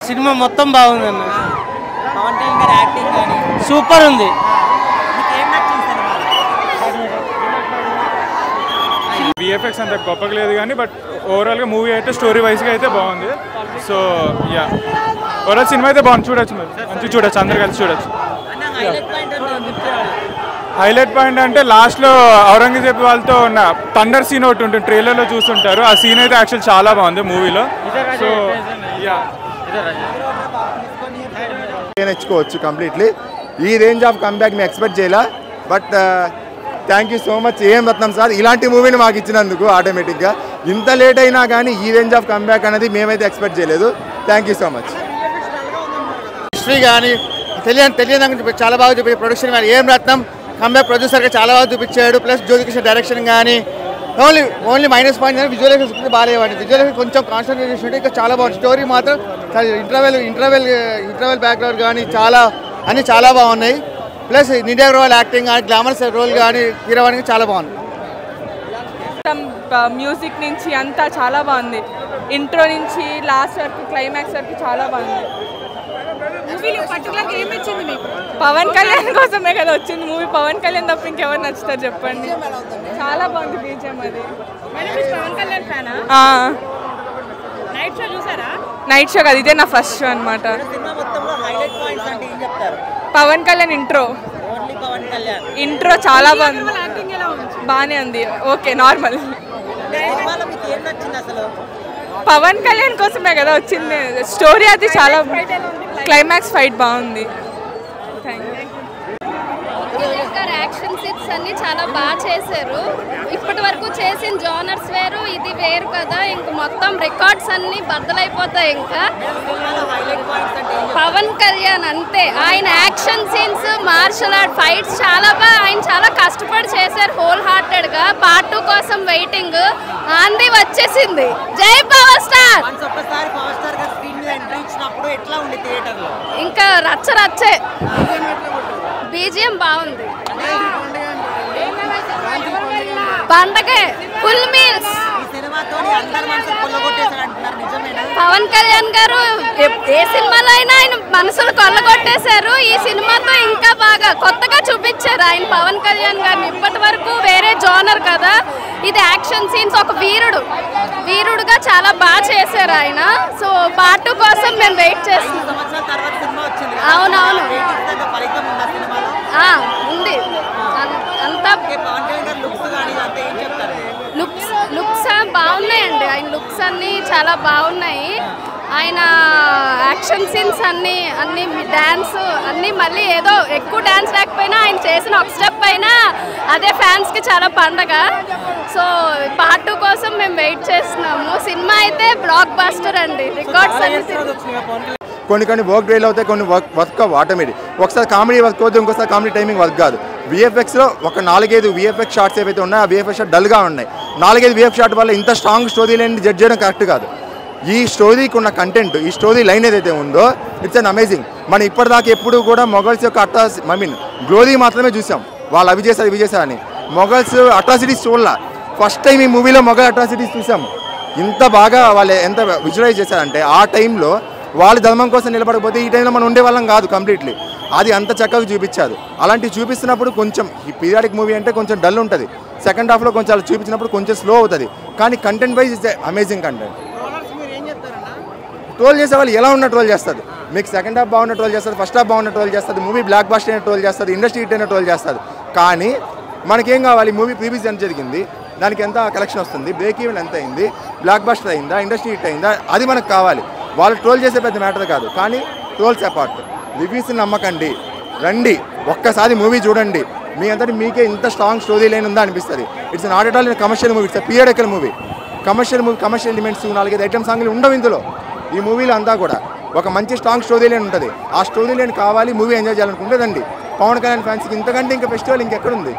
Cinema మొత్తం బాగుంది అన్న. పవన్ కళ్యాణ్ గారి యాక్టింగ్ కానీ సూపర్ ఉంది. ఏం నచ్చింది సినిమా? విఎఫ్ఎక్స్ అంత గొప్పగా లేదు కానీ బట్ ఓవరాల్గా మూవీ అయితే స్టోరీ వైజ్గా అయితే బాగుంది. సో యా ఓవరాల్ సినిమా అయితే బాగుంది, చూడొచ్చు మంచిగా చూడొచ్చు, అందరు కలిసి చూడొచ్చు. హైలైట్ పాయింట్ అంటే లాస్ట్లో ఔరంగజేబ్ వాళ్ళతో ఉన్న థండర్ సీన్ ఒకటి ఉంటుంది, ట్రైలర్లో చూస్తుంటారు. ఆ సీన్ అయితే యాక్చువల్ చాలా బాగుంది మూవీలో. సో యా నేర్చుకోవచ్చు కంప్లీట్లీ. ఈ రేంజ్ ఆఫ్ కంబ్యాక్ మేము ఎక్స్పెక్ట్ చేయాల. But thank you so much ఏం రత్నం సార్, ఇలాంటి మూవీని మాకు ఇచ్చినందుకు. ఆటోమేటిక్గా ఇంత లేట్ అయినా కానీ ఈ రేంజ్ ఆఫ్ కంబ్యాక్ అనేది మేమైతే ఎక్స్పెక్ట్ చేయలేదు. Thank you so much. History కానీ తెలియని చాలా బాగా చూపించారు. ప్రొడక్షన్ కానీ ఏం రత్నం కంబ్యాక్ ప్రొడ్యూసర్గా చాలా బాగా చూపించాడు. ప్లస్ జ్యోతికృష్ణ డైరెక్షన్ కానీ ఓన్లీ మైనస్ పాయింట్ కానీ విజువలైజేషన్ బాగాలేవండి. విజువలైజేషన్ కొంచెం కాన్సన్ట్రేట్ చేసినట్టు ఇంకా చాలా బాగుంది. స్టోరీ మాత్రం ఇంటర్వెల్ బ్యాక్గ్రౌండ్ కానీ అన్నీ చాలా బాగున్నాయి. ప్లస్ నిండా రోల్ యాక్టింగ్ కానీ గ్లామరస్ రోల్ కానీ హీరోయిన్ చాలా బాగుంది. మ్యూజిక్ నుంచి అంతా చాలా బాగుంది. ఇంట్రో నుంచి లాస్ట్ వరకు క్లైమాక్స్ వరకు చాలా బాగుంది. పవన్ కళ్యాణ్ కోసమే కదా వచ్చింది మూవీ. పవన్ కళ్యాణ్ తప్ప ఇంకెవరు నచ్చుతారు చెప్పండి. చాలా బాగుంది బీజిఎం అది. నైట్ షో కాదు, ఇదే నా ఫస్ట్ షో అనమాట. పవన్ కళ్యాణ్ ఇంట్రో చాలా బాగుంది, బాగానే ఉంది. Okay normal. పవన్ కళ్యాణ్ కోసమే కదా వచ్చింది. స్టోరీ అది చాలా, క్లైమాక్స్ ఫైట్ బాగుంది. యాక్షన్ సీన్స్ అన్ని చాలా బాగా చేశారు. ఇప్పటి వరకు చేసిన జోనర్స్ వేరు, ఇది వేరు కదా. ఇంక మొత్తం రికార్డ్స్ అన్ని బద్దలైపోతాయి. ఇంకా పవన్ కళ్యాణ్ అంతే, ఆయన action scenes, martial art fights చాలా బాగా ఆయన చాలా కష్టపడి చేశారు హోల్ హార్టెడ్ గా. పార్ట్ 2 కోసం వెయిటింగ్. ఆంది వచ్చేసింది. జై పవర్ స్టార్. ఇంకా రచ్చే. బీజిఎం బాగుంది. పండగే ఫుల్ మీల్స్. పవన్ కళ్యాణ్ గారు ఏ సినిమాలో అయినా ఆయన మనసులు కొల్లగొట్టేశారు. ఈ సినిమాతో ఇంకా బాగా కొత్తగా చూపించారు ఆయన పవన్ కళ్యాణ్ గారిని. ఇప్పటి వరకు వేరే జోనర్ కదా, ఇది యాక్షన్ సీన్స్. ఒక వీరుడుగా చాలా బాగా చేశారు ఆయన. సో పార్ట్ 2 కోసం మేము వెయిట్ చేస్తున్నాం. అవునవును ఉంది. అంతా లుక్స్ బాగున్నాయండి. ఆయన లుక్స్ అన్నీ చాలా బాగున్నాయి. ఆయన యాక్షన్ సీన్స్ అన్నీ డ్యాన్స్ అన్నీ మళ్ళీ ఏదో ఎక్కువ డ్యాన్స్ లేకపోయినా ఆయన చేసిన ఒక స్టెప్ అయినా అదే ఫ్యాన్స్కి చాలా పండగ. సో పార్ట్ 2 కోసం మేము వెయిట్ చేస్తున్నాము. సినిమా అయితే బ్లాక్ బస్టర్ అండి. రికార్డ్స్ కొన్ని వర్క్ డ్రైల్ అవుతాయి, కొన్ని వర్క్ ఆటోమేటిక్. ఒకసారి కామెడీ వర్క్ అవుతుంది, ఇంకోసారి కామెడీ టైమింగ్ వర్క్ కాదు. విఎఫ్ఎక్స్లో ఒక 4-5 విఎఫ్ఎక్స్ షాట్స్ ఏవైతే ఉన్నాయో ఆ విఎఫ్ఎక్స్ షాట్ డల్గా ఉన్నాయి. 4-5 విఎఫ్ షాట్ వల్ల ఇంత స్ట్రాంగ్ స్టోరీ లైన్ జడ్జ్ చేయడం కరెక్ట్ కాదు. ఈ స్టోరీకి ఉన్న కంటెంట్, ఈ స్టోరీ లైన్ ఏదైతే ఉందో ఇట్స్ అన్ అమేజింగ్. మనం ఇప్పటిదాకా ఎప్పుడు కూడా మొఘల్స్ యొక్క గ్లోరీ మాత్రమే చూసాం. వాళ్ళు అవి చేశారు అని. మొఘల్స్ అట్రాసిటీస్ చూడాల. ఫస్ట్ టైం ఈ మూవీలో మొఘల్ అట్రాసిటీస్ చూసాం. ఇంత బాగా వాళ్ళు ఎంత విజువలైజ్ చేశారంటే ఆ టైంలో వాళ్ళు ధర్మం కోసం నిలబడకపోతే ఈ టైంలో మనం ఉండేవాళ్ళం కాదు కంప్లీట్లీ. అది అంత చక్కగా చూపించారు. అలాంటివి చూపిస్తున్నప్పుడు కొంచెం ఈ పీరియాడిక్ మూవీ అంటే కొంచెం డల్ ఉంటుంది. సెకండ్ హాఫ్లో కొంచెం అలా చూపించినప్పుడు కొంచెం స్లో అవుతుంది. కానీ content wise is amazing content. Troll చేసే వాళ్ళు ఎలా ఉన్న ట్రోల్ చేస్తుంది. మీకు సెకండ్ హాఫ్ బాగున్న ట్రోల్ చేస్తుంది, ఫస్ట్ హాఫ్ బాగున్న ట్రోల్ చేస్తుంది, మూవీ బ్లాక్ బస్టర్ అయిన ట్రోల్ చేస్తుంది, ఇండస్ట్రీ హిట్ అయిన ట్రోల్ చేస్తుంది. కానీ మనకేం కావాలి, మూవీ ప్రీవియస్ ఎంత జరిగింది, దానికి ఎంత కలెక్షన్ వస్తుంది, బ్రేక్ ఈవెన్ ఎంత అయింది, బ్లాక్ బస్టర్ అయిందా, ఇండస్ట్రీ హిట్ అయిందా, అది మనకు కావాలి. వాళ్ళు ట్రోల్ చేసే పెద్ద మ్యాటర్ కాదు. కానీ ట్రోల్స్ అపార్ట్, రివ్యూస్ని నమ్మకండి, రండి ఒక్కసారి మూవీ చూడండి. మీ అంతటి మీకే ఇంత స్ట్రాంగ్ స్టోరీ లైన్ ఉందా అనిపిస్తుంది. It's not at all commercial movie, it's periodical movie. Commercial elements 4-5 item సాంగ్లు ఉండవు ఇందులో. ఈ మూవీలో అంతా కూడా ఒక మంచి స్ట్రాంగ్ స్టోరీ లైన్ ఉంటుంది. ఆ స్టోరీ లైన్ కావాలి, మూవీ ఎంజాయ్ చేయాలనుకుంటే రండి. పవన్ కళ్యాణ్ ఫ్యాన్స్కి ఇంతకంటే ఇంకా ఫెస్టివల్ ఇంకెక్కడుంది.